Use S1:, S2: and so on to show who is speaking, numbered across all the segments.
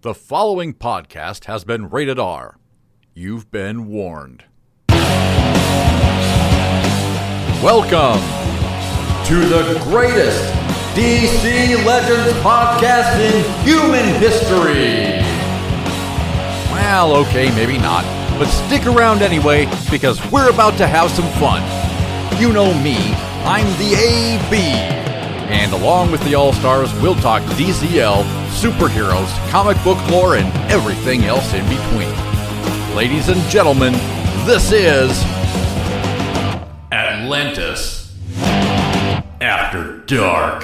S1: The following podcast has been rated R. You've been warned. Welcome to the greatest DC Legends podcast in human history. Well, okay, maybe not, but stick around anyway because we're about to have some fun. You know me, I'm the AB. And along with the All-Stars, we'll talk DCL, superheroes, comic book lore, and everything else in between. Ladies and gentlemen, this is Atlantis After Dark.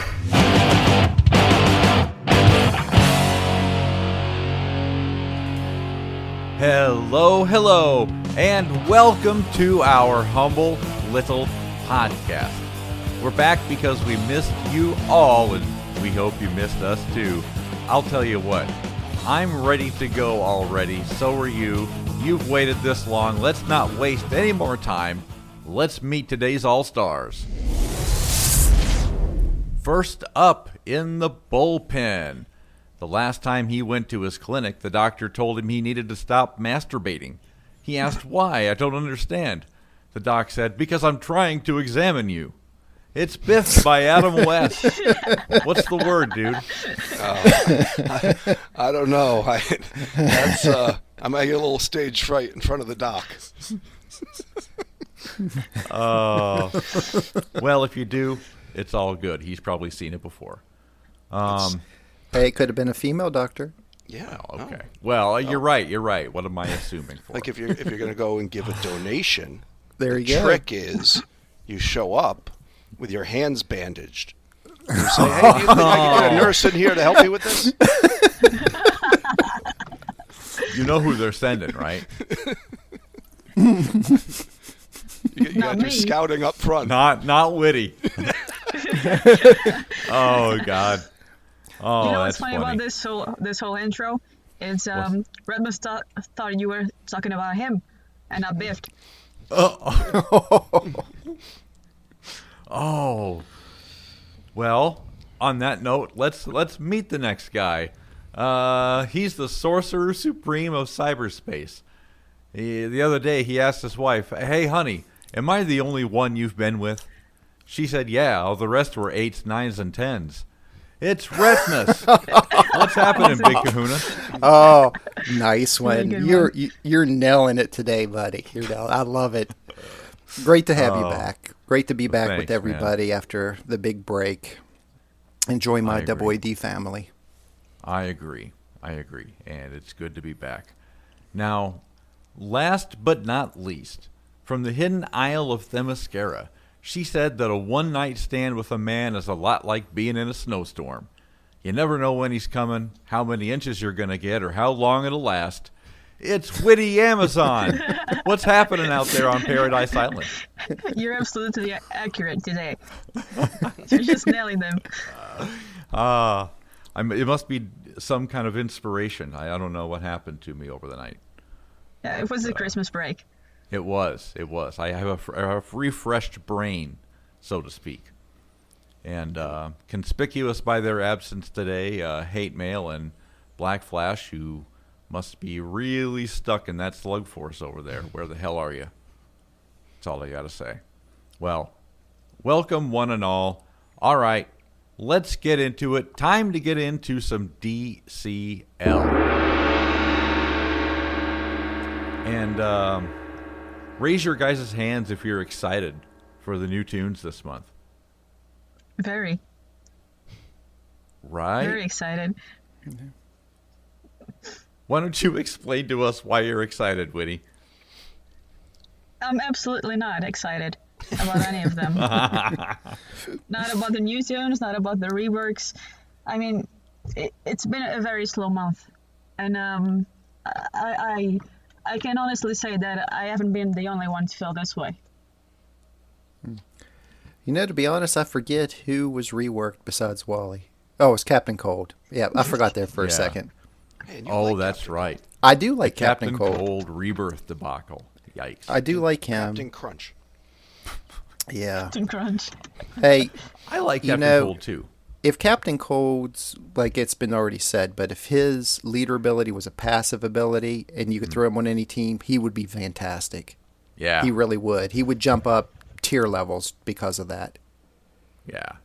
S1: Hello, and welcome to our humble little podcast. We're back because we missed you all, and we hope you missed us too. I'll tell you what, I'm ready to go already, so are you. You've waited this long, let's not waste any more time. Let's meet today's All-Stars. First up in the bullpen. The last time he went to his clinic, the doctor told him he needed to stop masturbating. He asked why, I don't understand. The doc said, because I'm trying to examine you. It's biff'd by Adam West. What's the word, dude?
S2: I don't know. I might get a little stage fright in front of the doc.
S1: Well, if you do, it's all good. He's probably seen it before.
S3: Hey, it could have been a female doctor.
S2: Yeah.
S1: Okay. Oh. Well, you're right. What am I assuming for?
S2: Like if you're going to go and give a donation,
S3: there you go.
S2: The trick is you show up with your hands bandaged. You say, hey, do you think I can get a nurse in here to help me with this?
S1: You know who they're sending, right?
S2: You got to do scouting up front.
S1: Not witty. Oh, God. Oh,
S4: you know
S1: that's
S4: what's funny about this whole intro? Is Redmus thought you were talking about him and not biff'd.
S1: Oh. Well, on that note, let's meet the next guy. He's the Sorcerer Supreme of cyberspace. The other day, he asked his wife, "Hey, honey, am I the only one you've been with?" She said, "Yeah, all the rest were 8s, 9s, and 10s." It's Redmus. What's happening, Big Kahuna?
S3: Oh, nice one.
S4: Really
S3: You're nailing it today, buddy. I love it. Great to have you back. Great to be back
S1: thanks,
S3: with everybody after the big break. Enjoy my WAD family.
S1: I agree, and it's good to be back. Now, last but not least, from the hidden Isle of Themyscira, she said that a one-night stand with a man is a lot like being in a snowstorm. You never know when he's coming, how many inches you're going to get, or how long it'll last. It's Witty Amazon. What's happening out there on Paradise Island?
S4: You're absolutely accurate today. You're just nailing them.
S1: It must be some kind of inspiration. I don't know what happened to me over the night.
S4: Yeah, it was the Christmas break.
S1: It was. I have a refreshed brain, so to speak. And conspicuous by their absence today, Hate Mail and Black Flash, who must be really stuck in that slug force over there. Where the hell are you? That's all I got to say. Well, welcome one and all. All right, let's get into it. Time to get into some DCL. And raise your guys' hands if you're excited for the new tunes this month.
S4: Very.
S1: Right?
S4: Very excited.
S1: Why don't you explain to us why you're excited, Witty?
S4: I'm absolutely not excited about any of them. Not about the new tunes, not about the reworks. I mean, it's been a very slow month. And I can honestly say that I haven't been the only one to feel this way.
S3: You know, to be honest, I forget who was reworked besides Wally. Oh, it was Captain Cold. Yeah, I forgot there for a second.
S2: Man,
S1: that's
S2: Captain.
S1: right.
S3: I do like
S1: Captain
S3: Cold.
S1: Cold rebirth debacle. Yikes.
S3: I do like him.
S2: Captain Crunch.
S3: Yeah.
S4: Captain Crunch.
S3: Hey,
S1: I like Captain Cold too.
S3: if Captain Cold's, like it's been already said, but if his leader ability was a passive ability and you could throw him on any team, he would be fantastic.
S1: Yeah.
S3: He really would. He would jump up tier levels because of that.
S1: Yeah.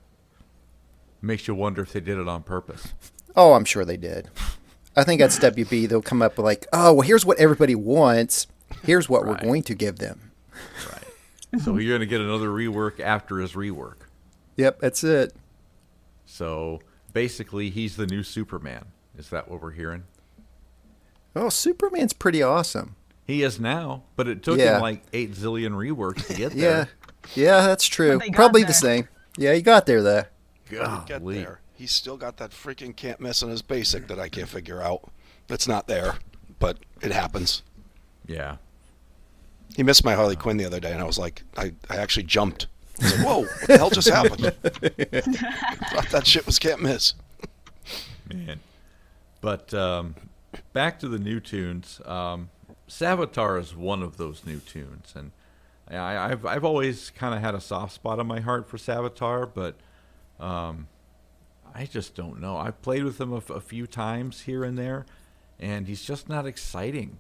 S1: Makes you wonder if they did it on purpose.
S3: Oh, I'm sure they did. I think at WB they'll come up with like, oh, well, here's what everybody wants. Here's what we're going to give them.
S1: Right. So you're going to get another rework after his rework.
S3: Yep, that's it.
S1: So basically, he's the new Superman. Is that what we're hearing?
S3: Oh, Superman's pretty awesome.
S1: He is now, but it took him like 8 zillion reworks to get there.
S3: Yeah, that's true.
S4: But they got
S3: Probably
S4: there.
S3: the same. Yeah, he got there though.
S2: Get
S1: Golly.
S2: there. He's still got that freaking can't miss on his basic that I can't figure out. That's not there, but it happens.
S1: Yeah.
S2: He missed my Harley Quinn the other day, and I was like, I actually jumped. I was like, whoa, what the hell just happened? Thought that shit was can't miss.
S1: Man. But back to the new tunes. Savitar is one of those new tunes, and I've always kind of had a soft spot in my heart for Savitar, but I just don't know. I've played with him a few times here and there, and he's just not exciting.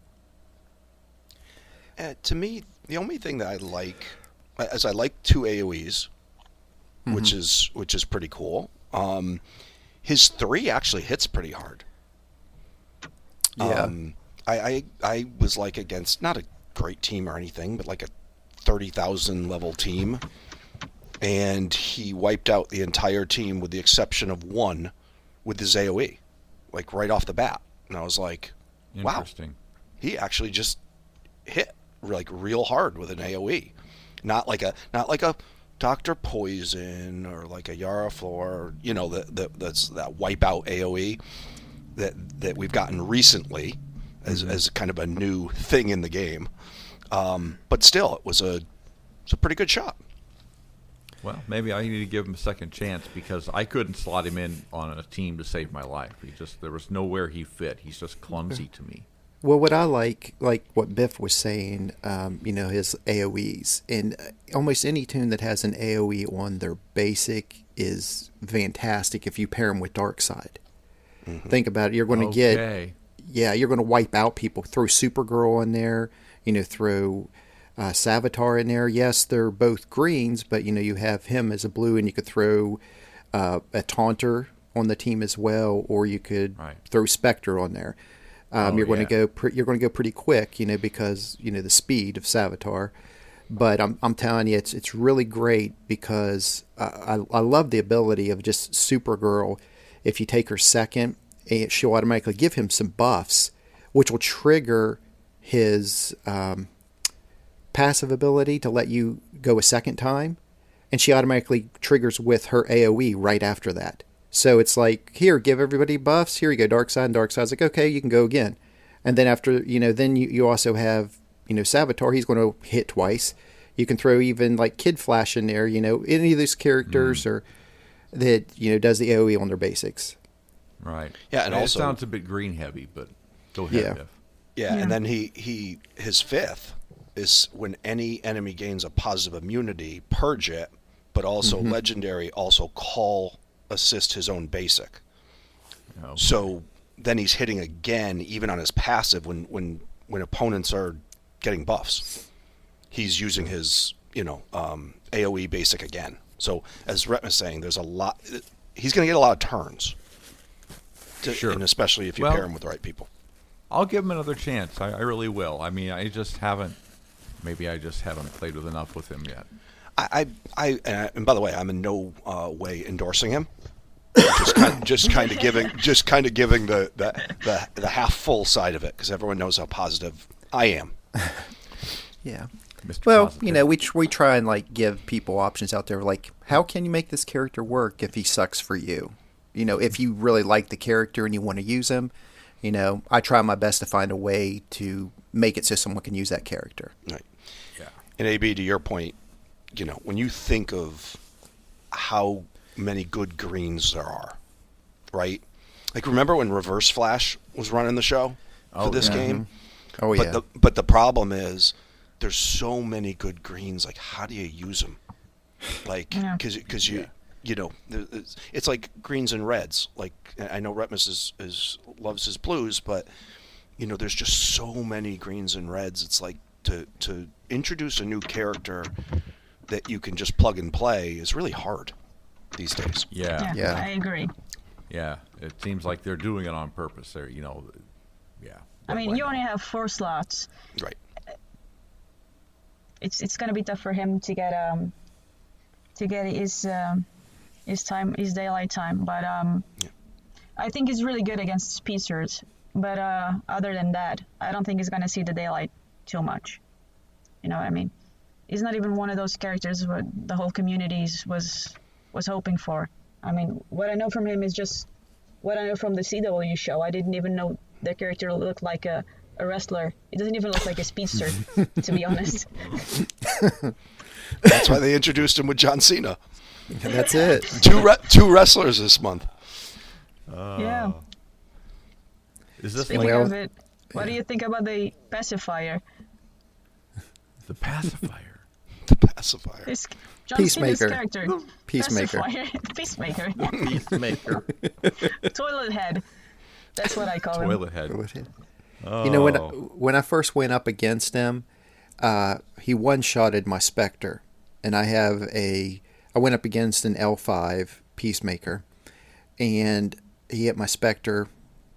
S2: To me, the only thing that I like, as I like 2 AoEs, which is pretty cool. His 3 actually hits pretty hard.
S3: Yeah.
S2: I was like against not a great team or anything, but like a 30,000 level team, and he wiped out the entire team with the exception of 1 with his AoE, like right off the bat. And I was like, wow,
S1: Interesting.
S2: he actually just hit like real hard with an AoE, not like a Dr. Poison or like a Yara Floor, you know, that's that wipeout AoE that we've gotten recently as kind of a new thing in the game. But still, it's a pretty good shot.
S1: Well, maybe I need to give him a second chance because I couldn't slot him in on a team to save my life. There was nowhere he fit. He's just clumsy to me.
S3: Well, what I like what Biff was saying, his AoEs. And almost any tune that has an AoE on their basic is fantastic if you pair them with Darkseid. Mm-hmm. Think about it. You're going to you're going to wipe out people. Throw Supergirl in there, throw Savitar in there. Yes, they're both greens, but, you have him as a blue, and you could throw a Taunter on the team as well, or you could throw Spectre on there. You're going to go pretty quick, because the speed of Savitar. But I'm telling you, it's really great because I love the ability of just Supergirl. If you take her second, she'll automatically give him some buffs, which will trigger his passive ability to let you go a second time, and she automatically triggers with her AoE right after that. So it's like, here, give everybody buffs. Here you go, Darkseid. And Darkseid's like, okay, you can go again. And then after, then you also have, Savitar. He's going to hit twice. You can throw even like Kid Flash in there. Any of those characters or that does the AoE on their basics.
S1: Right.
S2: Yeah, and also
S1: it sounds a bit green heavy, but go ahead, Biff.
S2: Yeah, and then his 5th is when any enemy gains a positive immunity, purge it, but also legendary, also call assist his own basic.
S1: Okay.
S2: So then he's hitting again, even on his passive when opponents are getting buffs. He's using his AoE basic again. So as Rhett was saying, there's a lot. He's going to get a lot of turns.
S1: Sure.
S2: And especially if you pair him with the right people.
S1: I'll give him another chance. I really will. I mean, I just haven't played with enough with him yet.
S2: And by the way, I'm in no way endorsing him. Just kind of giving the half full side of it because everyone knows how positive I am.
S3: Yeah.
S1: Mr.
S3: Well,
S1: Positive.
S3: we try and like give people options out there, like how can you make this character work if he sucks for you? If you really like the character and you want to use him, I try my best to find a way to make it so someone can use that character.
S2: Right.
S1: Yeah.
S2: And AB, to your point, when you think of how many good greens there are, right? Like remember when Reverse Flash was running the show for this game?
S3: Oh yeah.
S2: But the problem is there's so many good greens. Like how do you use them? Like because you it's like greens and reds. Like, I know Retmus loves his blues, but there's just so many greens and reds. It's like to introduce a new character that you can just plug and play is really hard these days.
S1: Yeah.
S4: I agree.
S1: Yeah, it seems like they're doing it on purpose. They're, yeah.
S4: I mean, you only have 4 slots.
S2: Right.
S4: It's gonna be tough for him to get his daylight time, but I think he's really good against speedsters. But other than that, I don't think he's gonna see the daylight too much. You know what I mean? He's not even one of those characters what the whole community was hoping for. I mean, what I know from him is just what I know from the CW show. I didn't even know the character looked like a wrestler. It doesn't even look like a speedster, to be honest.
S2: That's why they introduced him with John Cena.
S3: And that's it.
S2: Two wrestlers this month.
S4: Yeah.
S1: Is this
S4: Speaking
S1: like
S4: of it, what do you think about the pacifier?
S1: the pacifier?
S2: The pacifier.
S4: This John Cena's
S3: Peacemaker.
S4: character.
S3: Peacemaker.
S4: Peacemaker.
S1: Peacemaker.
S4: Toilet head. That's what I call him.
S1: Toilet head. Oh.
S3: When I first went up against him, he one-shotted my Spectre, and I went up against an L5 Peacemaker, and he hit my Spectre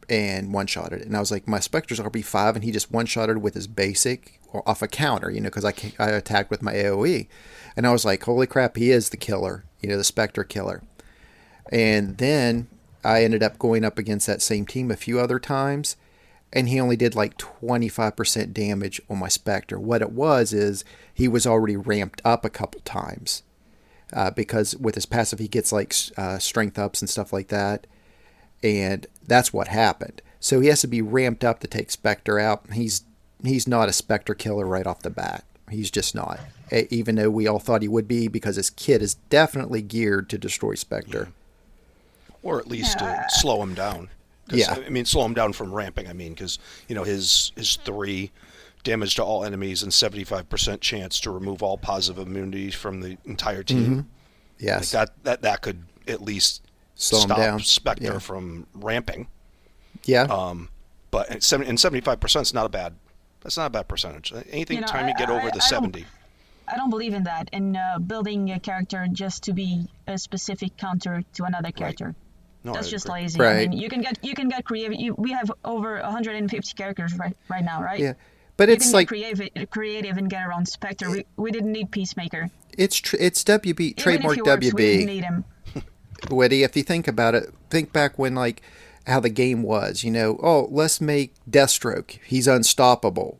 S3: and one-shotted it. And I was like, my Spectre's RB5, and he just one-shotted with his basic off a counter, because I attacked with my AoE. And I was like, holy crap, he is the killer, the Spectre killer. And then I ended up going up against that same team a few other times, and he only did like 25% damage on my Spectre. What it was is he was already ramped up a couple times, because with his passive he gets like strength ups and stuff like that, and that's what happened. So he has to be ramped up to take Spectre out. He's not a Spectre killer right off the bat. He's just not, even though we all thought he would be, because his kit is definitely geared to destroy Spectre.
S2: Or at least to slow him down.
S3: Yeah.
S2: I mean, slow him down from ramping. I mean, because, his 3 damage to all enemies and 75% chance to remove all positive immunity from the entire team.
S3: Mm-hmm. Yes.
S2: Like that could at least
S3: Slow him
S2: stop
S3: down.
S2: Spectre from ramping.
S3: Yeah.
S2: But 75% is not a bad. That's not a bad percentage. Anything time you get over the 70.
S4: I don't believe in that, in building a character just to be a specific counter to another character.
S2: Right. No,
S4: That's
S2: I
S4: just
S2: agree.
S4: lazy.
S3: Right.
S4: I mean, you can get creative. We have over 150 characters right now, right?
S3: Yeah. But
S4: You
S3: it's
S4: can
S3: like
S4: get creative and get around Spectre. We didn't need Peacemaker.
S3: it's WB trademark
S4: Even if he works, we didn't
S3: WB.
S4: need him.
S3: Woody, if you think about it, think back when how the game was. Let's make Deathstroke. He's unstoppable.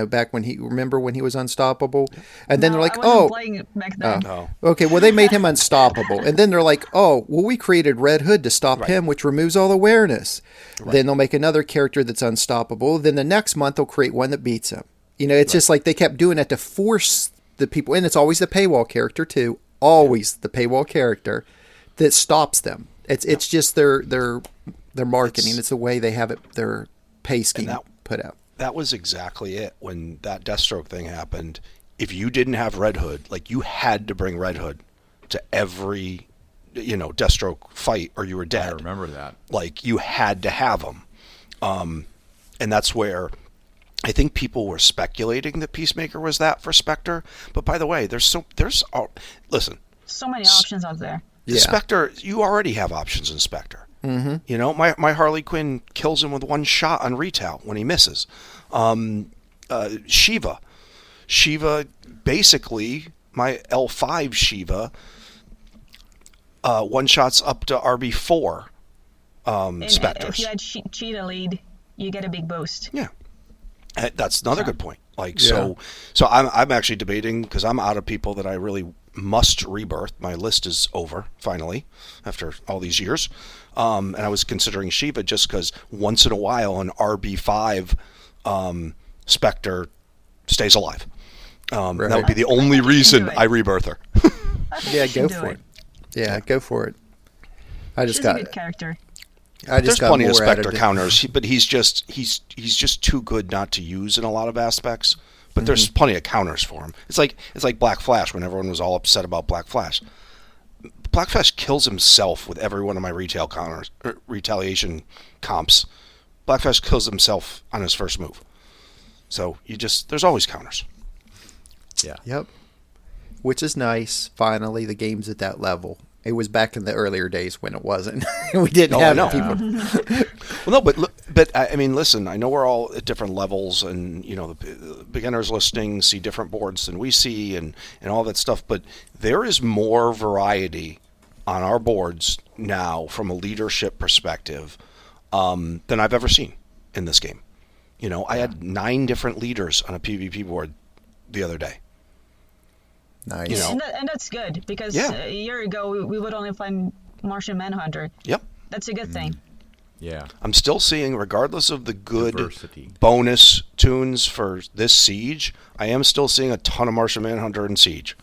S3: Back when remember when he was unstoppable, and then
S4: No,
S3: they're like,
S4: I wasn't
S3: oh,
S4: playing it back then.
S2: No.
S3: okay, well they made him unstoppable, and then they're like, oh, well we created Red Hood to stop
S2: Right.
S3: him, which removes all awareness. Then they'll make another character that's unstoppable. Then the next month they'll create one that beats him. It's just like they kept doing that to force the people, and it's always the paywall character too. Always the paywall character that stops them. It's just their marketing. It's the way they have it, their pay scheme put out.
S2: That was exactly it. When that Deathstroke thing happened, if you didn't have Red Hood, like, you had to bring Red Hood to every, Deathstroke fight, or you were dead.
S1: I remember that.
S2: Like, you had to have him. And that's where I think people were speculating that Peacemaker was that for Spectre. But by the way, listen.
S4: So many options out there.
S2: The
S3: Yeah.
S2: Spectre, you already have options in Spectre. Mm-hmm. My Harley Quinn kills him with one shot on retail when he misses. Shiva, basically, my L5 Shiva, one shots up to RB4
S4: And
S2: Spectres.
S4: if you had Cheetah lead, you get a big boost.
S2: Yeah, that's another good point. Like,
S3: Yeah.
S2: so I'm actually debating, because I'm out of people that I really must rebirth. My list is over finally after all these years, and I was considering Shiva just because once in a while an RB5 Spectre stays alive. That would be the only reason I rebirth her.
S4: I think
S3: Yeah,
S4: you should
S3: go
S4: do
S3: for it. Yeah, go for it.
S4: She's a good character.
S2: There's
S3: got
S2: plenty of
S3: more out
S2: Spectre
S3: it.
S2: counters, but he's just too good not to use in a lot of aspects. But there's plenty of counters for him. It's like Black Flash when everyone was all upset about Black Flash. Blackflash kills himself with every one of my retaliation comps. Blackflash kills himself on his first move. So there's always counters.
S1: Yeah.
S3: Yep. Which is nice. Finally, the game's at that level. It was back in the earlier days when it wasn't. We didn't have people.
S2: Well, no, but I mean, listen. I know we're all at different levels, and the beginners listening see different boards than we see, and all that stuff. But there is more variety on our boards now, from a leadership perspective, than I've ever seen in this game. I had 9 different leaders on a PvP board the other day.
S3: Nice.
S4: And that's good, because a year ago we would only find Martian Manhunter.
S2: Yep.
S4: That's a good thing.
S1: Yeah.
S2: I'm still seeing, regardless of the good
S1: Diversity.
S2: bonus tunes for this Siege, I am still seeing a ton of Martian Manhunter in Siege.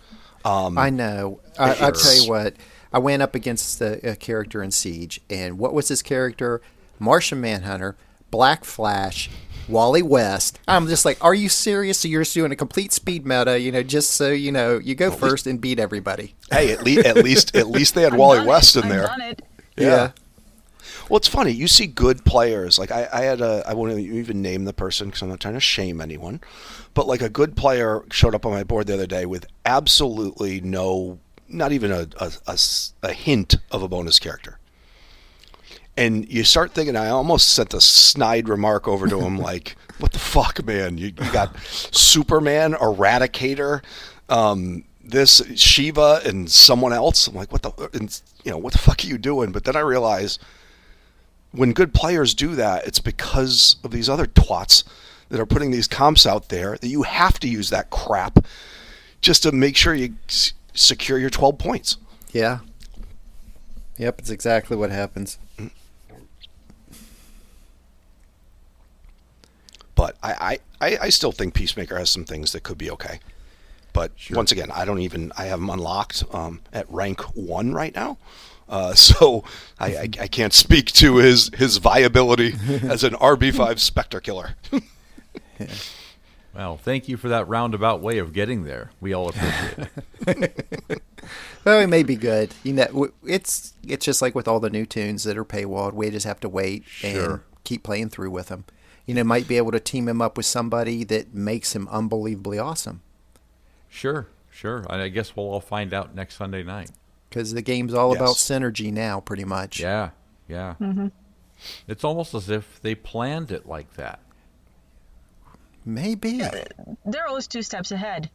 S3: I know. I'll tell you what. I went up against a character in Siege, and what was his character? Martian Manhunter, Black Flash, Wally West. I'm just like, are you serious? So you're just doing a complete speed meta, just so you go first and beat everybody.
S2: Hey, at least they had Wally West in there.
S4: I've done it.
S3: Yeah.
S2: Well, it's funny. You see good players. Like I won't even name the person because I'm not trying to shame anyone. But like a good player showed up on my board the other day with absolutely not even a hint of a bonus character. And you start thinking, I almost sent a snide remark over to him like, what the fuck, man? You got Superman, Eradicator, this Shiva, and someone else. I'm like, what the fuck are you doing? But then I realize, when good players do that, it's because of these other twats that are putting these comps out there that you have to use that crap just to make sure you secure your 12 points.
S3: Yeah. Yep, it's exactly what happens.
S2: But I still think Peacemaker has some things that could be okay. But once again, I have him unlocked at rank 1 right now. So I can't speak to his viability as an RB5 Spectre killer.
S1: Well, thank you for that roundabout way of getting there. We all appreciate it.
S3: Well, it may be good. It's just like with all the new tunes that are paywalled. We just have to wait and keep playing through with them. Might be able to team him up with somebody that makes him unbelievably awesome.
S1: Sure. And I guess we'll all find out next Sunday night.
S3: Because the game's all about synergy now, pretty much.
S1: Yeah. Mm-hmm. It's almost as if they planned it like that.
S3: Maybe.
S4: They're always 2 steps ahead.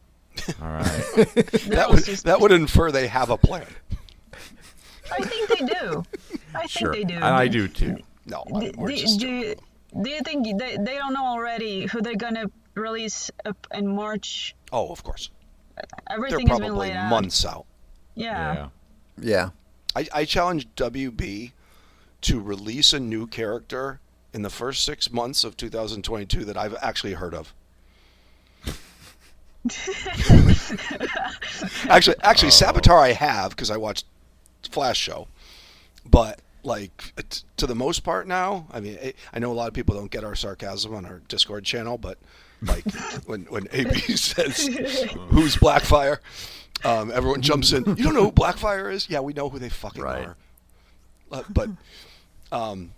S1: All right.
S2: That would infer they have a plan.
S4: I think they do. I think they do.
S1: I do too.
S2: No,
S4: do you think they don't know already who they're going to release in March?
S2: Oh, of course.
S4: Everything
S2: They're
S4: has been
S2: probably
S4: laid out.
S2: months out.
S4: Yeah.
S2: I challenge WB to release a new character in the first 6 months of 2022 that I've actually heard of. Actually, Saboteur I have, because I watched Flash Show, but to the most part now, I mean, I know a lot of people don't get our sarcasm on our Discord channel, but when AB says, who's Blackfire? Everyone jumps in. You don't know who Blackfire is? Yeah, we know who they fucking are. But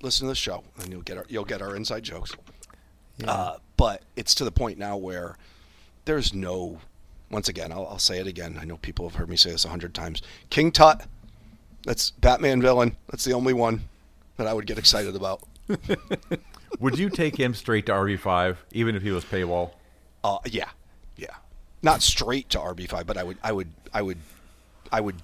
S2: listen to the show, and you'll get our inside jokes. Yeah. But it's to the point now where there's no. Once again, I'll say it again. I know people have heard me say this 100 times. King Tut, that's Batman villain. That's the only one that I would get excited about.
S1: Would you take him straight to RB5, even if he was paywall?
S2: Yeah. Not straight to RB5, but I would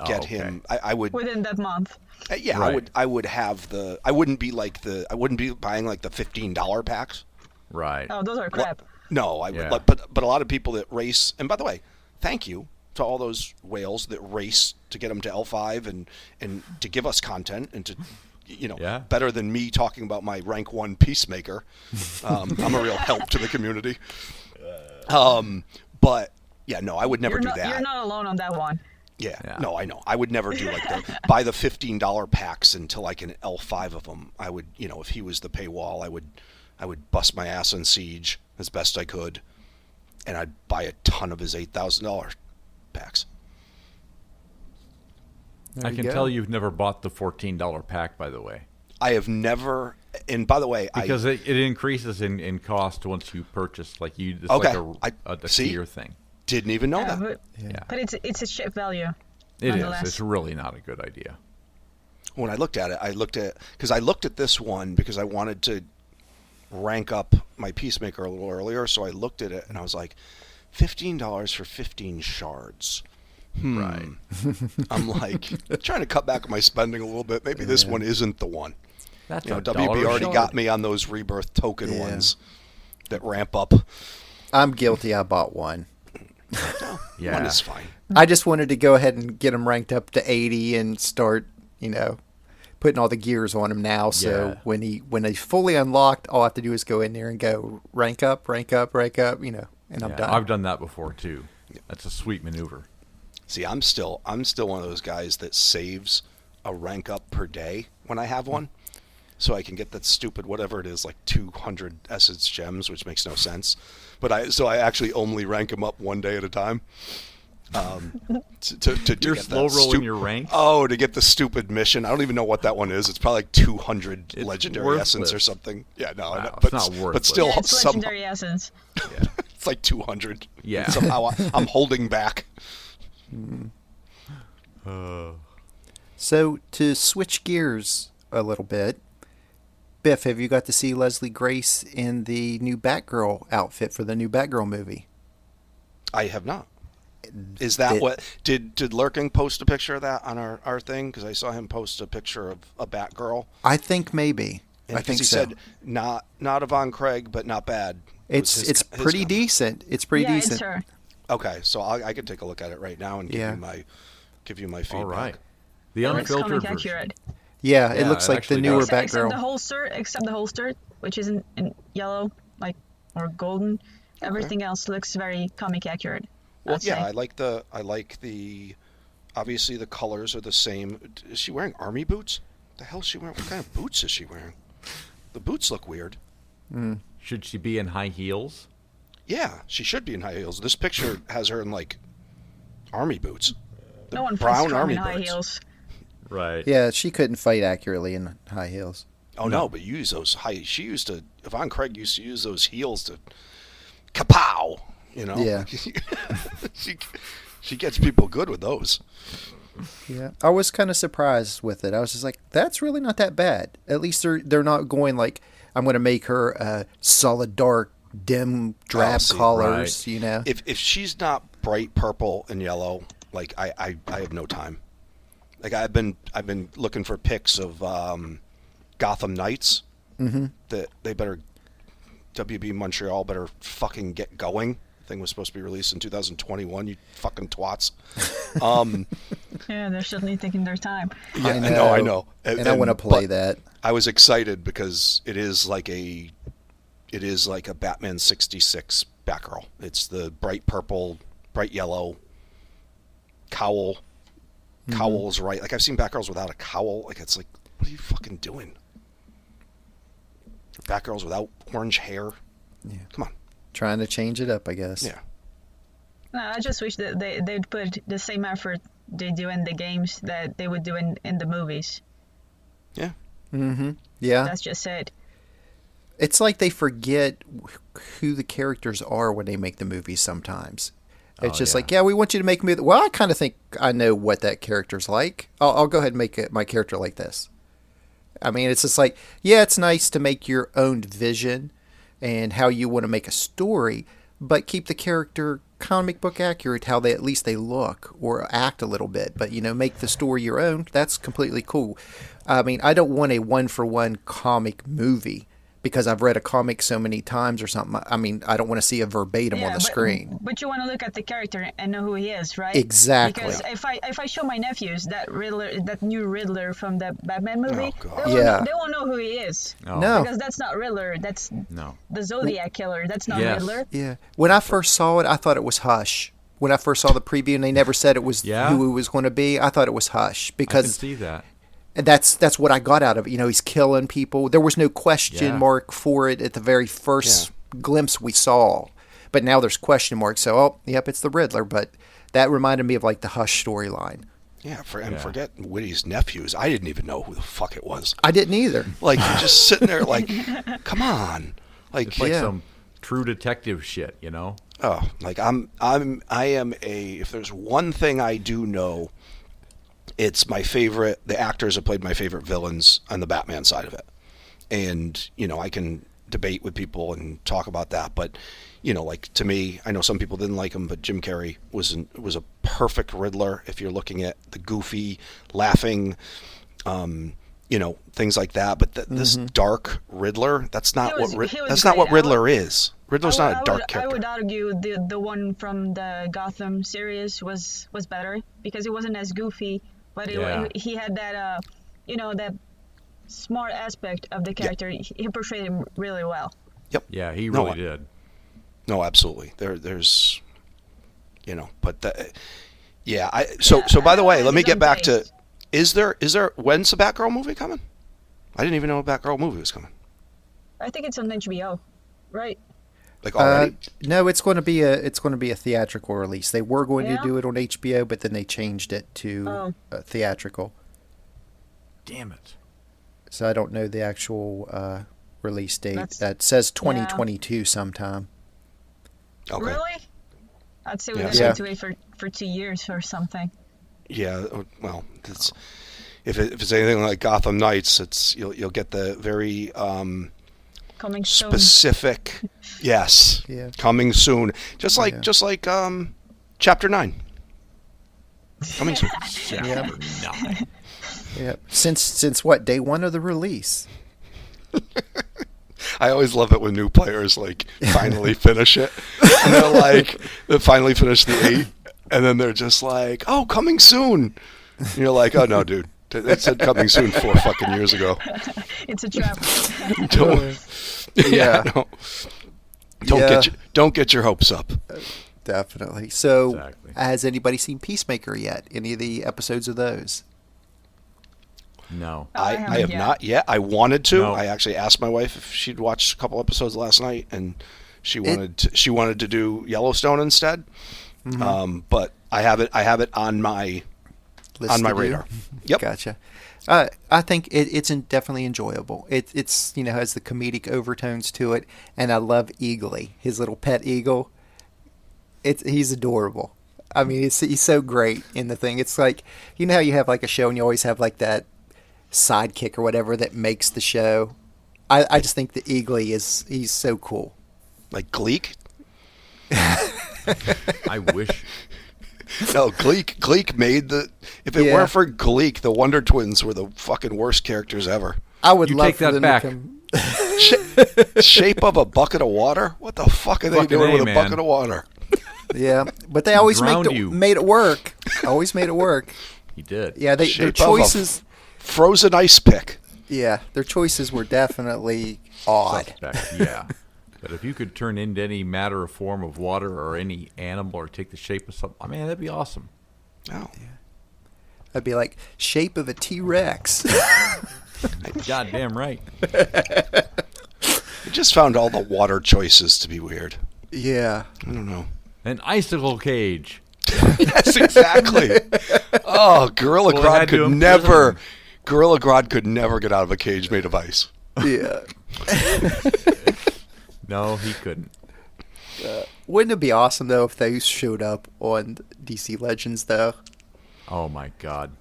S2: get him. I would
S4: within that month.
S2: Yeah, right. I would have the. I wouldn't be buying like the $15 packs.
S1: Right.
S4: Oh, those are crap.
S2: No, I would. But a lot of people that race, and by the way, thank you to all those whales that race to get them to L5 and to give us content and to. Better than me talking about my rank 1 Peacemaker. I'm a real help to the community. But yeah, no, I would never do that.
S4: You're not alone on that one.
S2: Yeah, no, I know. I would never do buy the $15 packs until like an L5 of them. I would, if he was the paywall, I would bust my ass on Siege as best I could, and I'd buy a ton of his $8,000 packs.
S3: There
S1: I
S3: you
S1: can
S3: go.
S1: tell you've never bought the $14 pack, by the way.
S2: I have never. And by the way,
S1: Because it increases in cost once you purchase. Like it's
S2: Okay.
S1: like a
S2: See?
S1: tier thing.
S2: didn't even know
S4: Yeah,
S2: that.
S4: but it's a ship value.
S1: It is.
S4: Nonetheless.
S1: It's really not a good idea.
S2: When I looked at it, I looked at this one because I wanted to rank up my Peacemaker a little earlier. So I looked at it and I was like, $15 for 15 shards.
S1: Right.
S2: I'm like trying to cut back on my spending a little bit. Maybe this one isn't the one.
S1: That's
S2: You know,
S1: a
S2: WB
S1: dollar
S2: already
S1: shard.
S2: got me on those rebirth token
S3: Yeah.
S2: ones that ramp up.
S3: I'm guilty. I bought one.
S1: Yeah.
S2: One is fine.
S3: I just wanted to go ahead and get them ranked up to 80 and start, putting all the gears on him now. So
S1: Yeah.
S3: when he's fully unlocked, all I have to do is go in there and go rank up, and I'm
S1: Yeah,
S3: done.
S1: I've done that before too. That's a sweet maneuver.
S2: See, I'm still one of those guys that saves a rank up per day when I have one, so I can get that stupid whatever it is, like 200 essence gems, which makes no sense. But I actually only rank them up one day at a time. To
S1: You're
S2: get
S1: slow
S2: that
S1: rolling your ranks?
S2: Oh, to get the stupid mission. I don't even know what that one is. It's probably like 200
S1: It's
S2: legendary essence or
S1: worthless.
S2: something. Yeah, no, I
S1: Wow,
S2: know,
S1: it's
S2: but
S1: not
S2: but
S1: worthless.
S2: still,
S4: Yeah, it's
S2: some,
S4: legendary essence.
S2: it's like 200.
S1: Yeah.
S2: Somehow I'm holding back.
S3: So to switch gears a little bit, Biff, have you got to see Leslie Grace in the new Batgirl outfit for the new Batgirl movie?
S2: I have not. Is that what did Lurking post a picture of that on our thing? Because I saw him post a picture of a Batgirl.
S3: I think maybe.
S2: And
S3: I think
S2: he
S3: so.
S2: said not Yvonne Craig, but not bad.
S3: It's
S2: his
S3: pretty
S2: comment.
S3: decent. It's pretty
S4: Yeah,
S3: decent.
S4: it's her.
S2: Okay, so I can take a look at it right now and give you my feedback.
S1: All right. The
S4: It looks
S1: unfiltered
S4: comic
S1: version.
S4: accurate.
S3: Yeah, it
S1: Yeah,
S3: looks
S1: it
S3: like the
S1: actually
S3: newer
S1: does.
S4: Except the
S3: Batgirl.
S4: holster, which is in yellow, or golden. Everything else looks very comic accurate.
S2: Well,
S4: I'd
S2: yeah,
S4: say.
S2: I like the obviously the colors are the same. Is she wearing army boots? The hell is she wearing? What kind of boots is she wearing? The boots look weird.
S1: Should she be in high heels?
S2: Yeah, she should be in high heels. This picture has her in like army boots. The
S4: No one puts
S2: brown
S4: Storm
S2: army
S4: in high
S2: boots.
S4: heels.
S1: Right.
S3: Yeah, she couldn't fight accurately in high heels.
S2: Oh no, but you use those high. She used to. Yvonne Craig used to use those heels to kapow. You know.
S3: Yeah.
S2: she gets people good with those.
S3: Yeah, I was kind of surprised with it. I was just like, that's really not that bad. At least they're not going like, I'm going to make her solid dark, dim, drab
S2: see,
S3: colors.
S1: right.
S2: If she's not bright purple and yellow, like I have no time. Like I've been looking for pics of Gotham Knights. Mm-hmm. That they better WB Montreal better fucking get going. The thing was supposed to be released in 2021. You fucking twats.
S4: Yeah, they're certainly taking their time.
S2: Yeah, I know.
S3: And I want to play
S2: but
S3: that.
S2: I was excited because it is like a Batman 66 Batgirl. It's the bright purple, bright yellow cowl. Cowl's right. Like I've seen Batgirls without a cowl. Like it's like, what are you fucking doing? Batgirls without orange hair.
S3: Yeah.
S2: Come on.
S3: Trying to change it up, I guess.
S2: Yeah.
S4: No, I just wish that they'd put the same effort they do in the games that they would do in the movies.
S2: Yeah.
S3: Yeah.
S4: That's just it.
S3: It's like they forget who the characters are when they make the movies sometimes. It's just
S1: yeah.
S3: like, yeah, we want you to make a movie. Well, I kind of think I know what that character's like. I'll go ahead and make my character like this. I mean, it's just like, yeah, it's nice to make your own vision and how you want to make a story, but keep the character comic book accurate, how at least they look or act a little bit. But, make the story your own. That's completely cool. I mean, I don't want a one-for-one comic movie because I've read a comic so many times or something. I mean, I don't want to see a verbatim on the screen.
S4: But you want to look at the character and know who he is, right?
S3: Exactly.
S4: Because if I show my nephews that new Riddler from the Batman movie,
S2: God.
S4: they won't know who he is.
S1: Oh,
S3: No.
S4: Because that's not Riddler. That's
S1: No.
S4: the Zodiac killer. That's not
S1: Yes.
S4: Riddler.
S3: Yeah. When I first saw it, I thought it was Hush. When I first saw the preview and they never said it was
S1: Yeah.
S3: who it was going to be, I thought it was Hush
S1: I can
S3: because
S1: see that.
S3: that's what I got out of it. He's killing people. There was no question
S1: Yeah.
S3: mark for it at the very first glimpse we saw. But now there's question marks. So, yep, it's the Riddler. But that reminded me of like the Hush storyline.
S2: Yeah, forget Whitty's nephews. I didn't even know who the fuck it was.
S3: I didn't either.
S2: Like, you're just sitting there like, come on. Like,
S1: It's like some True Detective shit, you know?
S2: Oh, like I am if there's one thing I do know, it's the actors have played my favorite villains on the Batman side of it. And, I can debate with people and talk about that, but like, to me, I know some people didn't like him, but Jim Carrey was a perfect Riddler if you're looking at the goofy, laughing, things like that. But this dark Riddler, that's not what Riddler is. Riddler's not a dark character.
S4: I would argue the one from the Gotham series was better because it wasn't as goofy, but he had that that smart aspect of the character. Yep. He portrayed him really well.
S2: Yep.
S1: Yeah, he really did.
S2: No, absolutely. There's, but So by the way, let me get back to, when's the Batgirl movie coming? I didn't even know a Batgirl movie was coming.
S4: I think it's on HBO, right?
S2: Like already?
S3: No, it's going to be a theatrical release. They were going to do it on HBO, but then they changed it to theatrical.
S1: Damn it.
S3: So I don't know the actual release date. That says 2022 sometime.
S2: Okay.
S4: Really? I'd say we have to wait for 2 years or something. Yeah,
S2: well, if it's anything like Gotham Knights, you'll get the very
S4: coming
S2: specific. Yes.
S3: Yeah.
S2: Coming soon. Just like Chapter 9. Coming soon.
S1: Chapter 9.
S3: Yeah. Since what, day one of the release?
S2: I always love it when new players finally finish it, and they're like, they finally finish the 8, and then they're just like, "Oh, coming soon." And you're like, "Oh no, dude, it said coming soon 4 fucking years ago."
S4: It's a trap.
S2: Don't get your hopes up.
S3: Definitely. So, has anybody seen Peacemaker yet? Any of the episodes of those?
S1: No.
S2: I have not yet. I wanted to.
S1: No.
S2: I actually asked my wife if she'd watched a couple episodes last night, and she wanted to do Yellowstone instead. Mm-hmm. But I have it on my radar. Yep.
S3: Gotcha. I think it's definitely enjoyable. It's has the comedic overtones to it, and I love Eagly, his little pet eagle. He's adorable. I mean, he's so great in the thing. It's like, how you have like a show and you always have like that sidekick or whatever that makes the show. I just think the Eagly he's so cool.
S2: Like Gleek?
S1: I wish.
S2: No, Gleek made if it weren't for Gleek, the Wonder Twins were the fucking worst characters ever.
S3: I would love
S1: take
S3: for
S1: that
S3: them
S1: back.
S3: to come.
S2: Shape of a bucket of water? What the fuck are they doing with a bucket of water?
S3: Yeah, but they always made it work. Always made it work.
S1: He did.
S3: Yeah, their choices.
S2: Frozen ice pick.
S3: Yeah, their choices were definitely odd.
S1: Suspect, yeah. But if you could turn into any matter or form of water or any animal or take the shape of something, that'd be awesome.
S2: Oh.
S3: Yeah. That'd be like shape of a T-Rex.
S1: Goddamn right.
S2: I just found all the water choices to be weird.
S3: Yeah.
S2: I don't know.
S1: An icicle cage.
S2: Yes, exactly. Oh, Gorilla Grodd could never get out of a cage made of ice.
S3: Yeah.
S1: No, he couldn't.
S3: Wouldn't it be awesome, though, if those showed up on DC Legends, though?
S1: Oh, my God.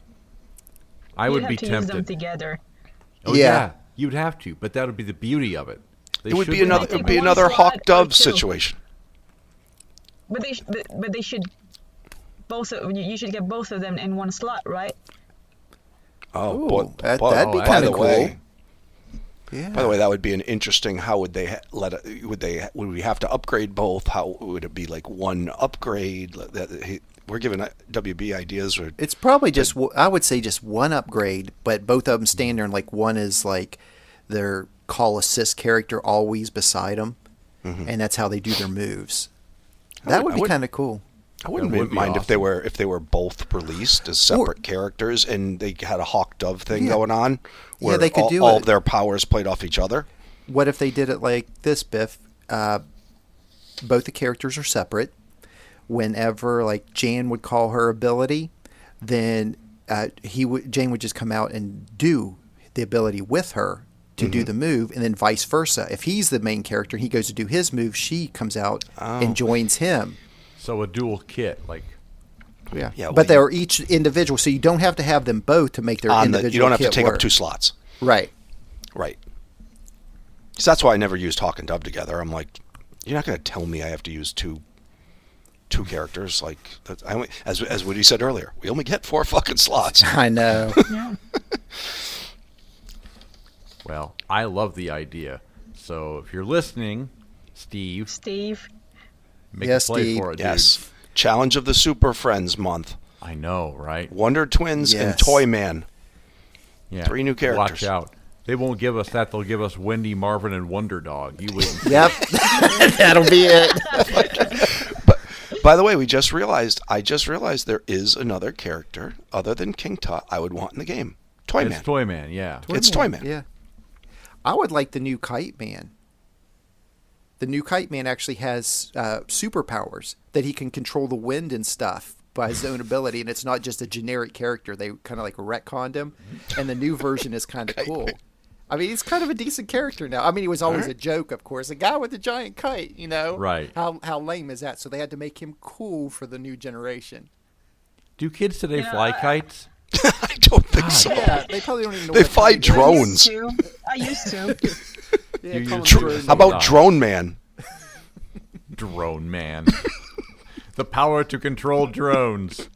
S1: I would be tempted.
S4: Use them together.
S1: Oh, yeah. You'd have to, but that would be the beauty of it.
S2: It would be another Hawk Dove situation.
S4: But they should you should get both of them in one slot, right?
S2: Oh,
S3: ooh, that'd be kind of cool.
S2: Yeah. By the way, that would be an interesting. How would they would we have to upgrade both? How would it be like one upgrade? We're giving WB ideas.
S3: It's probably just, I would say just one upgrade, but both of them standard. Like one is like their call assist character always beside them, and that's how they do their moves. That would be kind of cool.
S2: I wouldn't mind awesome. if they were both released as separate characters and they had a Hawk Dove thing going on, where
S3: they could do
S2: all of their powers played off each other.
S3: What if they did it like this, Biff? Both the characters are separate. Whenever like Jan would call her ability, then Jane would just come out and do the ability with her to do the move, and then vice versa. If he's the main character, he goes to do his move, she comes out and joins him.
S1: So a dual kit, like.
S3: Yeah, but they're each individual, so you don't have to have them both to make their individual
S2: you don't have to
S3: kit
S2: take
S3: work.
S2: up 2 slots.
S3: Right.
S2: So that's why I never used Hawk and Dove together. I'm like, you're not going to tell me I have to use two characters. Like, as Woody said earlier, we only get 4 fucking slots.
S3: I know.
S4: Yeah.
S1: Well, I love the idea. So if you're listening, Steve, make a play
S3: Steve.
S1: for it, dude.
S2: Yes. Challenge of the Super Friends month.
S1: I know, right?
S2: Wonder Twins and Toy Man.
S1: Yeah.
S2: 3 new characters.
S1: Watch out. They won't give us that. They'll give us Wendy, Marvin, and Wonder Dog. You wait.
S3: Yep. That'll be it.
S2: But by the way, I just realized there is another character other than King Tut I would want in the game. Toy Man.
S1: It's Toy Man, yeah.
S2: It's Toy Man.
S3: Yeah. I would like the new Kite Man. The new Kite Man actually has superpowers that he can control the wind and stuff by his own ability, and it's not just a generic character. They kind of like retconned him, and the new version is kind of cool. I mean, he's kind of a decent character now. I mean, he was always a joke, of course. A guy with a giant kite, you know?
S1: Right.
S3: How lame is that? So they had to make him cool for the new generation.
S1: Do kids today fly kites?
S2: I don't think so.
S3: Yeah, they probably don't even know
S2: They
S3: what a
S2: fly
S3: kite is.
S2: drones.
S4: I used to.
S3: Yeah,
S1: You
S3: call
S1: use
S3: them
S1: drones.
S3: drones.
S2: How about Drone Man?
S1: Drone Man. The power to control drones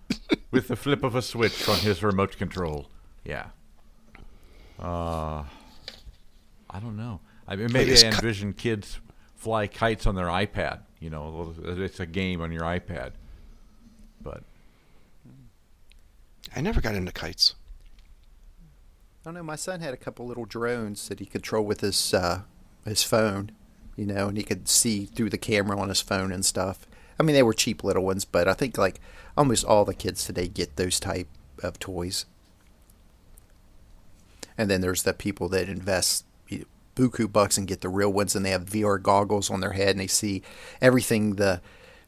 S1: with the flip of a switch on his remote control. Yeah. I don't know. I mean, maybe I envision kids fly kites on their iPad. You know, it's a game on your iPad. But
S2: I never got into kites.
S3: I don't know. My son had a couple little drones that he controlled with his phone, you know, and he could see through the camera on his phone and stuff. I mean, they were cheap little ones, but I think like almost all the kids today get those type of toys. And then there's the people that invest buku bucks and get the real ones, and they have VR goggles on their head, and they see everything the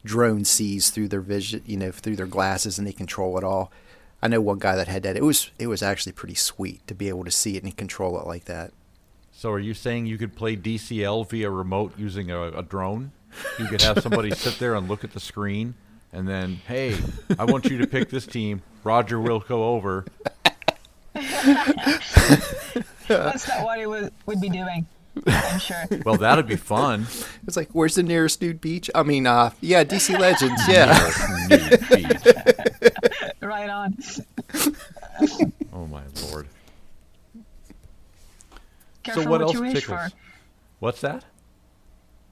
S3: drone sees through their vision, you know, through their glasses, and they control it all. I know one guy that had that. It was actually pretty sweet to be able to see it and control it like that.
S1: so are you saying you could play DCL via remote using a drone? You could have somebody sit there and look at the screen, and then, hey, I want you to pick this team. Roger will go over.
S4: That's not what it would be doing, I'm sure.
S1: Well, that'd be fun.
S3: It's like, where's the nearest nude beach? I mean, yeah, DC Legends, yeah.
S1: Nude beach.
S4: Right on.
S1: Oh, my Lord.
S4: Careful
S1: So what else
S4: you wish
S1: tickles?
S4: for.
S1: What's that?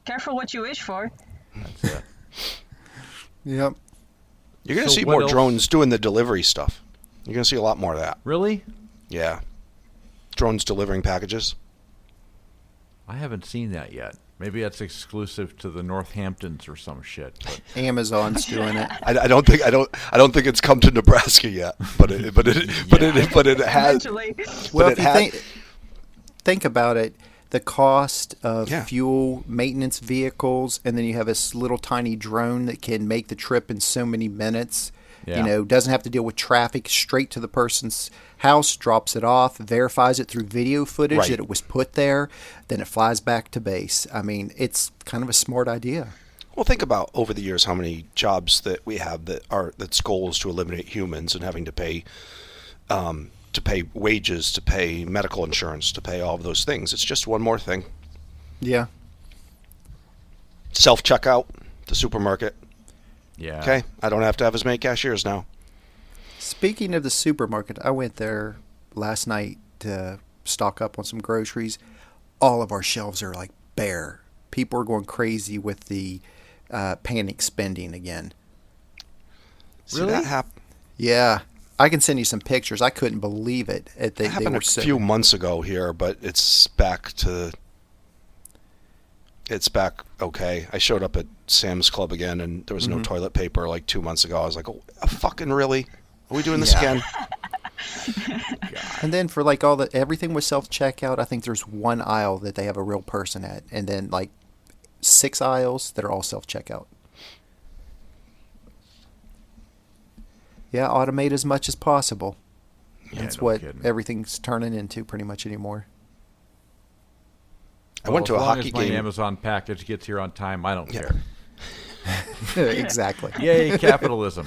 S4: Careful what you wish for.
S1: That's it.
S3: Yep.
S2: You're going to
S1: So
S2: see
S1: what
S2: more
S1: else?
S2: drones doing the delivery stuff. You're going to see a lot more of that.
S1: Really?
S2: Yeah. Drones delivering packages.
S1: I haven't seen that yet. Maybe that's exclusive to the Northamptons or some shit. But
S3: Amazon's doing it.
S2: I don't think it's come to Nebraska yet, but it has.
S4: Eventually.
S3: Well,
S2: it
S3: if you
S2: has.
S3: think about it, the cost of
S2: Yeah.
S3: fuel, maintenance vehicles, and then you have this little tiny drone that can make the trip in so many minutes.
S1: Yeah.
S3: You know, doesn't have to deal with traffic, straight to the person's house, drops it off, verifies it through video footage
S2: Right.
S3: that it was put there, then it flies back to base. I mean, it's kind of a smart idea.
S2: Well, think about over the years how many jobs that we have that's goals to eliminate humans and having to pay wages, to pay medical insurance, to pay all of those things. It's just one more thing.
S3: Yeah.
S2: Self-checkout, the supermarket.
S1: yeah.
S2: Okay, I don't have to have as many cashiers now.
S3: Speaking of the supermarket, I went there last night to stock up on some groceries. All of our shelves are like bare. People are going crazy with the panic spending again.
S2: See
S1: Really?
S2: that happen?
S3: Yeah, I can send you some pictures. I couldn't believe it. They
S2: happened
S3: were
S2: a
S3: so,
S2: few months ago here, but it's back okay. I showed up at Sam's Club again, and there was no toilet paper like 2 months ago. I was like, oh, fucking really? Are we doing this
S3: Yeah.
S2: again?
S3: And then for like everything was self checkout. I think there's one aisle that they have a real person at, and then like 6 aisles that are all self checkout. Yeah, automate as much as possible. That's
S1: no
S3: what
S1: kidding.
S3: everything's turning into pretty much anymore.
S2: I went to a hockey
S1: as long as
S2: game.
S1: my Amazon package gets here on time, I don't care.
S3: Exactly.
S1: Yay, capitalism.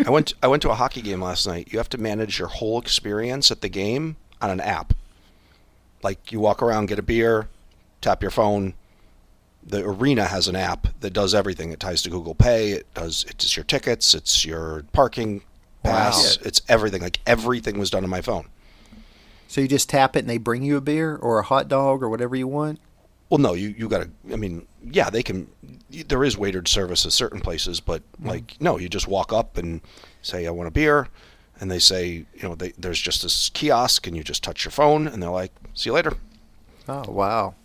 S2: I went to a hockey game last night. You have to manage your whole experience at the game on an app. Like you walk around, get a beer, tap your phone. The arena has an app that does everything. It ties to Google Pay. It's your tickets. It's your parking pass.
S3: Wow.
S2: It's everything. Like everything was done on my phone.
S3: So you just tap it and they bring you a beer or a hot dog or whatever you want?
S2: Well, no, you got to. I mean, yeah, they can. There is waitered service at certain places, but like no, you just walk up and say I want a beer, and they say there's just this kiosk, and you just touch your phone, and they're like, see you later.
S3: Oh, wow.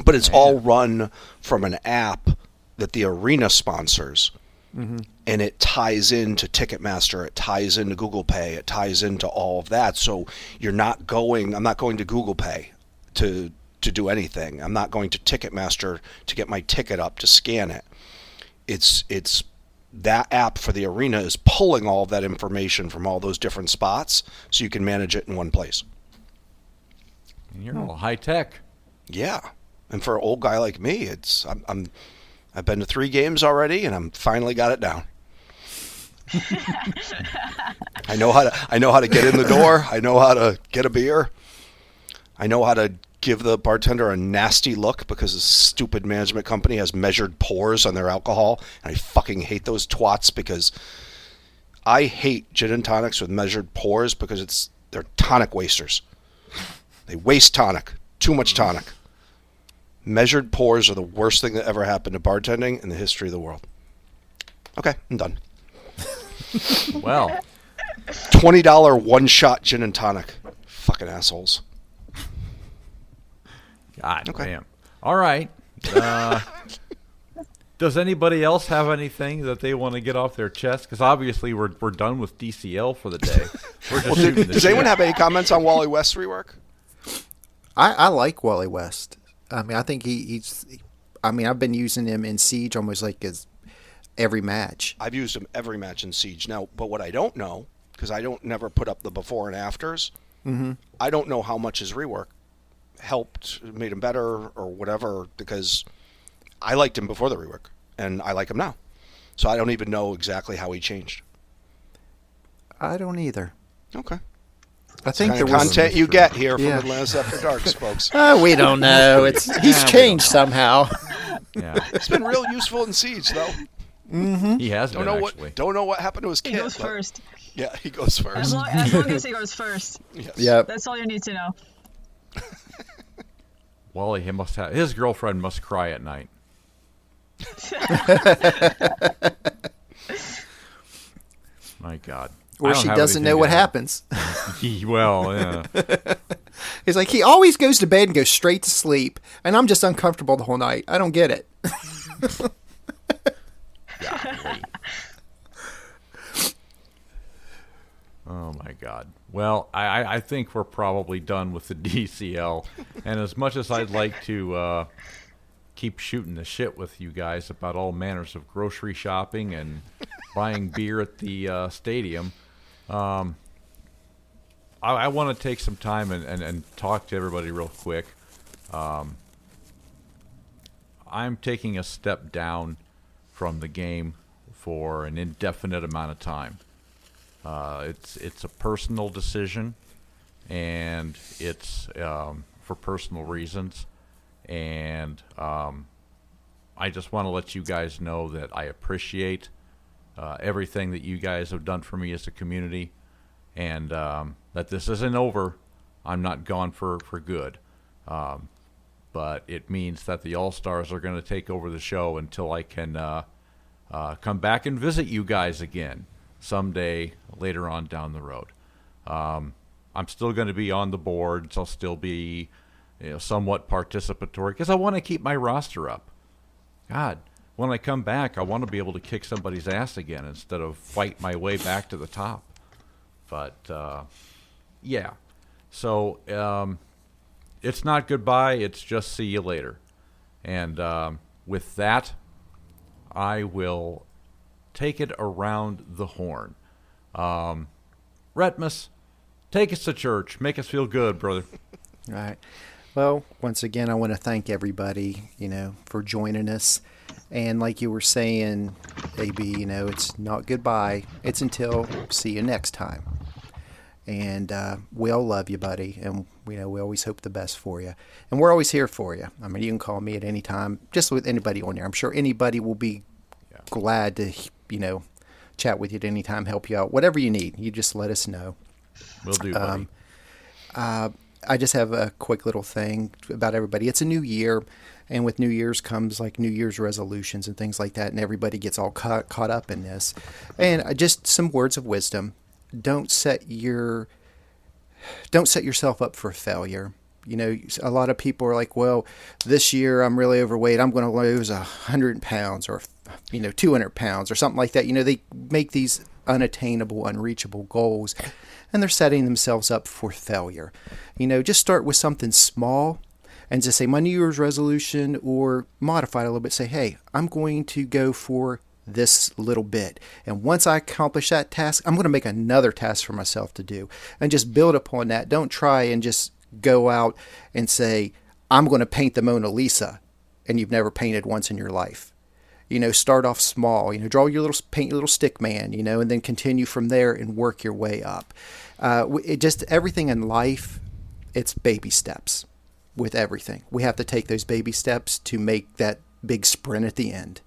S2: But it's all run from an app that the arena sponsors, and it ties into Ticketmaster, it ties into Google Pay, it ties into all of that. So I'm not going to Google Pay to do anything. I'm not going to Ticketmaster to get my ticket up to scan it. It's that app for the arena is pulling all of that information from all those different spots so you can manage it in one place.
S1: You're all high tech.
S2: Yeah. And for an old guy like me, I've been to 3 games already, and I'm finally got it down. I know how to get in the door. I know how to get a beer. I know how to give the bartender a nasty look because this stupid management company has measured pours on their alcohol, and I fucking hate those twats because I hate gin and tonics with measured pours because they're tonic wasters. They waste tonic. Too much tonic. Measured pours are the worst thing that ever happened to bartending in the history of the world. Okay, I'm done.
S1: Well,
S2: $20 one-shot gin and tonic. Fucking assholes.
S1: God
S2: Okay.
S1: damn. All right. Does anybody else have anything that they want to get off their chest? Because obviously we're done with DCL for the day. We're just shooting the
S2: Does
S1: shit.
S2: anyone have any comments on Wally West's rework?
S3: I like Wally West. I mean, I think I've been using him in Siege almost like as every match.
S2: I've used him every match in Siege. Now, but what I don't know, because I don't never put up the before and afters, I don't know how much his rework helped, made him better, or whatever, because I liked him before the rework, and I like him now. So I don't even know exactly how he changed.
S3: I don't either.
S2: Okay.
S3: I think
S2: Kind
S3: there
S2: of
S3: was
S2: content you get here from
S3: Yeah.
S2: Atlantis After Darks, folks.
S3: we don't know. He's changed somehow.
S1: Yeah,
S2: It's been real useful in Siege, though.
S1: he has
S2: Don't
S1: been
S2: know
S1: actually.
S2: don't know what happened to his
S4: He
S2: kid.
S4: goes
S2: but-
S4: first.
S2: Yeah, he goes
S4: As
S2: first.
S4: long as he goes first.
S2: Yes.
S3: Yep.
S4: That's all you need to know.
S1: Wally, his girlfriend must cry at night. My God. I
S3: Or
S1: don't
S3: she
S1: have
S3: doesn't
S1: anything
S3: know what
S1: to add.
S3: happens.
S1: Well, yeah.
S3: He's like, he always goes to bed and goes straight to sleep, and I'm just uncomfortable the whole night. I don't get it.
S1: Golly. Oh my God. Well, I think we're probably done with the DCL. And as much as I'd like to keep shooting the shit with you guys about all manners of grocery shopping and buying beer at the stadium, I want to take some time and talk to everybody real quick. I'm taking a step down from the game for an indefinite amount of time. It's a personal decision, and it's for personal reasons. And I just want to let you guys know that I appreciate everything that you guys have done for me as a community, and that this isn't over. I'm not gone for good. But it means that the All-Stars are going to take over the show until I can come back and visit you guys again someday later on down the road. I'm still going to be on the boards. I'll still be somewhat participatory because I want to keep my roster up. God, when I come back, I want to be able to kick somebody's ass again instead of fight my way back to the top. But, yeah. So, it's not goodbye. It's just see you later. And with that, I will take it around the horn. Retmus, Take us to church. Make us feel good, brother.
S3: All right. Well, once again, I want to thank everybody, for joining us. And like you were saying, AB, it's not goodbye. It's until see you next time. And we all love you, buddy. And, we always hope the best for you. And we're always here for you. I mean, you can call me at any time, just with anybody on there. I'm sure anybody will be glad to, chat with you at any time, help you out. Whatever you need, you just let us know.
S1: Will do, buddy.
S3: I just have a quick little thing about everybody. It's a new year, and with New Year's comes like New Year's resolutions and things like that, and everybody gets all caught up in this. And just some words of wisdom. Don't set yourself up for failure. A lot of people are like, well, this year I'm really overweight. I'm going to lose 100 pounds or, 200 pounds or something like that. They make these unattainable, unreachable goals, and they're setting themselves up for failure. Just start with something small and just say, my New Year's resolution, or modify it a little bit. Say, hey, I'm going to go for this little bit. And once I accomplish that task, I'm going to make another task for myself to do, and just build upon that. Don't try and just go out and say, I'm going to paint the Mona Lisa, and you've never painted once in your life. Start off small, paint your little stick man, and then continue from there and work your way up. Everything in life, it's baby steps with everything. We have to take those baby steps to make that big sprint at the end.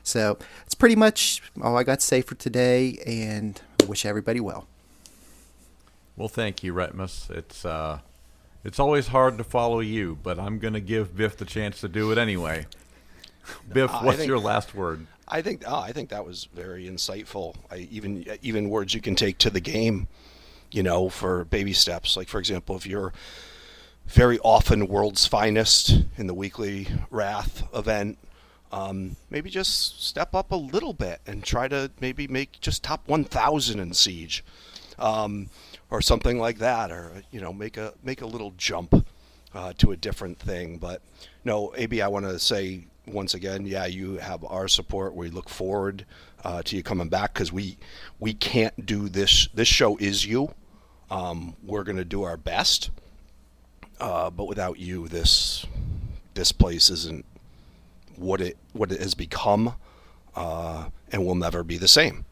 S3: So it's pretty much all I got to say for today, and I wish everybody well.
S1: Well, thank you, Retmus. It's always hard to follow you, but I'm going to give Biff the chance to do it anyway. Biff, what's your last word?
S2: I think that was very insightful. Even words you can take to the game, for baby steps. Like, for example, if you're very often world's finest in the weekly Wrath event, maybe just step up a little bit and try to maybe make just top 1,000 in Siege, or something like that, or make a little jump to a different thing. But no, AB, I want to say once again, you have our support. We look forward to you coming back, because we can't do this. This show is you. We're going to do our best, but without you, this place isn't what it has become, and will never be the same.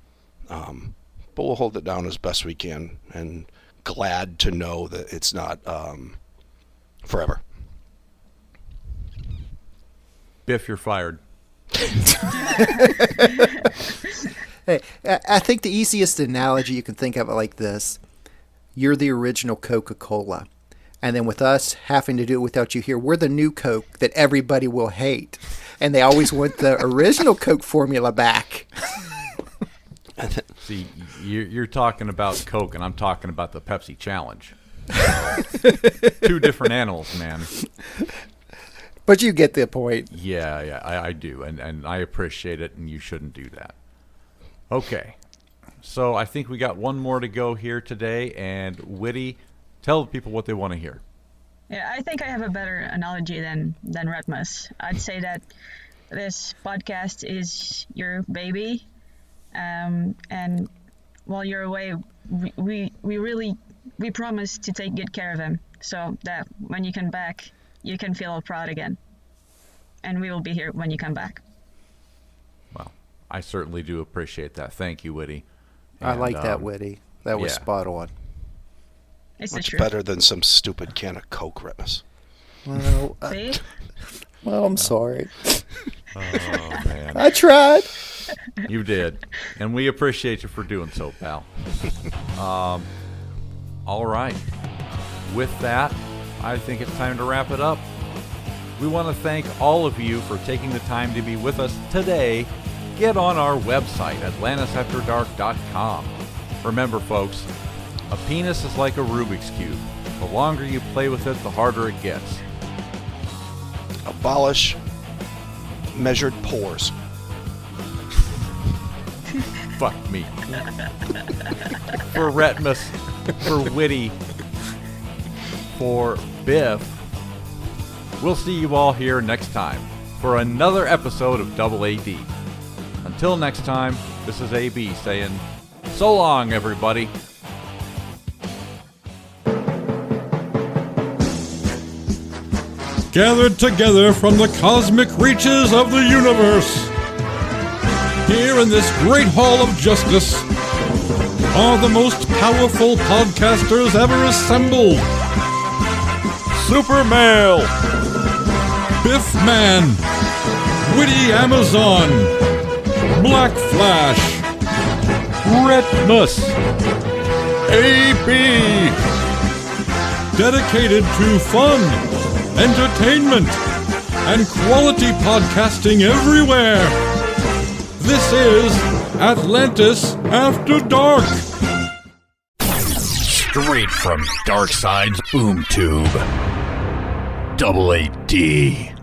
S2: But we'll hold it down as best we can, and glad to know that it's not forever.
S1: Biff, you're fired.
S3: Hey, I think the easiest analogy you can think of it like this: you're the original Coca-Cola, and then with us having to do it without you here, we're the new Coke that everybody will hate, and they always want the original Coke formula back.
S1: See, you're talking about Coke, and I'm talking about the Pepsi Challenge. Two different animals, man.
S3: But you get the point.
S1: Yeah, I do, and I appreciate it, and you shouldn't do that. Okay, so I think we got one more to go here today, and Witty, tell the people what they want to hear.
S4: Yeah, I think I have a better analogy than Retmus. I'd say that this podcast is your baby, and while you're away, we promise to take good care of him, so that when you come back, you can feel proud again. And we will be here when you come back.
S1: Well, I certainly do appreciate that. Thank you, Witty.
S3: I like that, Witty. That was spot on.
S4: It's
S2: much better than some stupid can of Coke, Retmus.
S3: Well,
S4: See?
S3: Well, I'm sorry.
S1: Oh, man.
S3: I tried.
S1: You did. And we appreciate you for doing so, pal. All right. With that, I think it's time to wrap it up. We want to thank all of you for taking the time to be with us today. Get on our website, atlantisafterdark.com. Remember, folks, a penis is like a Rubik's Cube. The longer you play with it, the harder it gets.
S2: Abolish measured pores.
S1: Fuck me. For Retmus, for Witty, for Biff, we'll see you all here next time for another episode of Double AD. Until next time, this is AB saying, so long, everybody.
S5: gathered together from the cosmic reaches of the universe. Here in this great hall of justice are the most powerful podcasters ever assembled. Super Male, Biff Man, Witty Amazon, Black Flash, Retmus, AB, dedicated to fun, entertainment, and quality podcasting everywhere. This is Atlantis After Dark.
S1: Straight from Darkside's boom tube. Double AD.